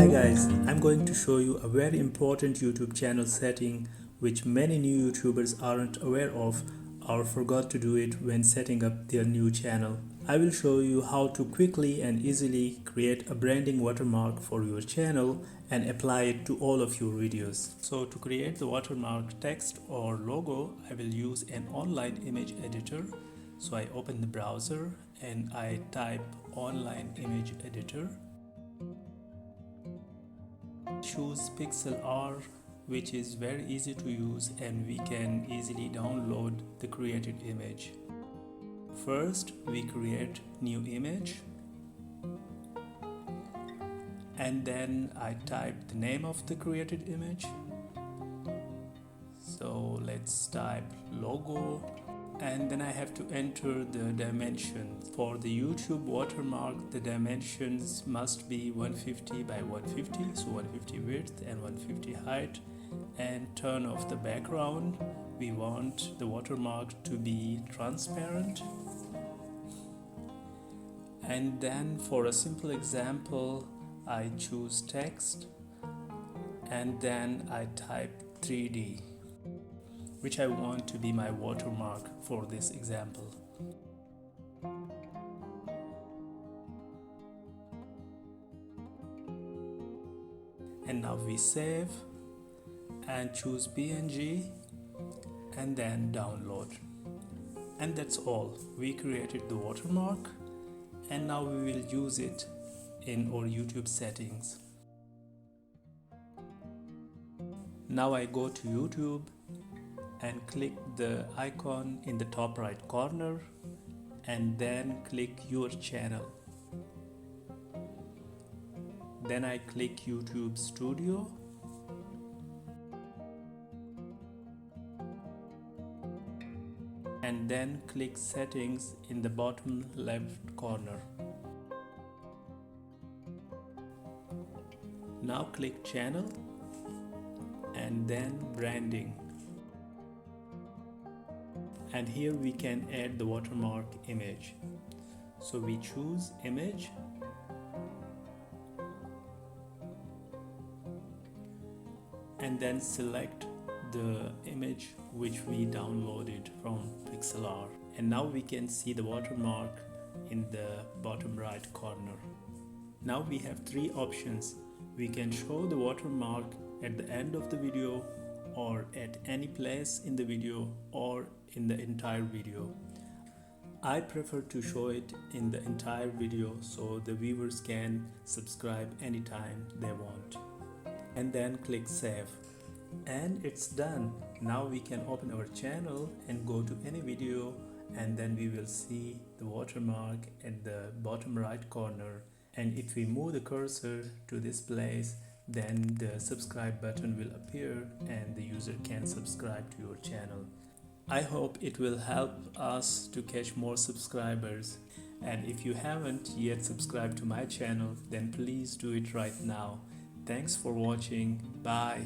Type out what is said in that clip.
Hi guys, I'm going to show you a very important YouTube channel setting which many new YouTubers aren't aware of or forgot to do it when setting up their new channel. I will show you how to quickly and easily create a branding watermark for your channel and apply it to all of your videos. So to create the watermark text or logo, I will use an online image editor. So I open the browser and I type online image editor. Choose Pixel R, which is very easy to use and we can easily download the created image. First we create new image and then I type the name of the created image. So let's type logo and then I have to enter the dimensions. For the YouTube watermark, the dimensions must be 150 by 150, so 150 width and 150 height. And turn off the background. We want the watermark to be transparent. And then for a simple example, I choose text and then I type 3D, which I want to be my watermark for this example. And now we save and choose PNG and then download. And that's all. We created the watermark and now we will use it in our YouTube settings. Now I go to YouTube and click the icon in the top right corner and then click your channel. Then I click YouTube Studio and then click Settings in the bottom left corner. Now click Channel and then Branding. And here we can add the watermark image. So we choose image and then select the image which we downloaded from Pixel R. And now we can see the watermark in the bottom right corner. Now we have three options. We can show the watermark at the end of the video or at any place in the video or in the entire video. I prefer to show it in the entire video so the viewers can subscribe anytime they want. And then click save. And it's done. Now we can open our channel and go to any video and then we will see the watermark at the bottom right corner. And if we move the cursor to this place, then the subscribe button will appear and the user can subscribe to your channel. I hope it will help us to catch more subscribers. And if you haven't yet subscribed to my channel, then please do it right now. Thanks for watching. Bye.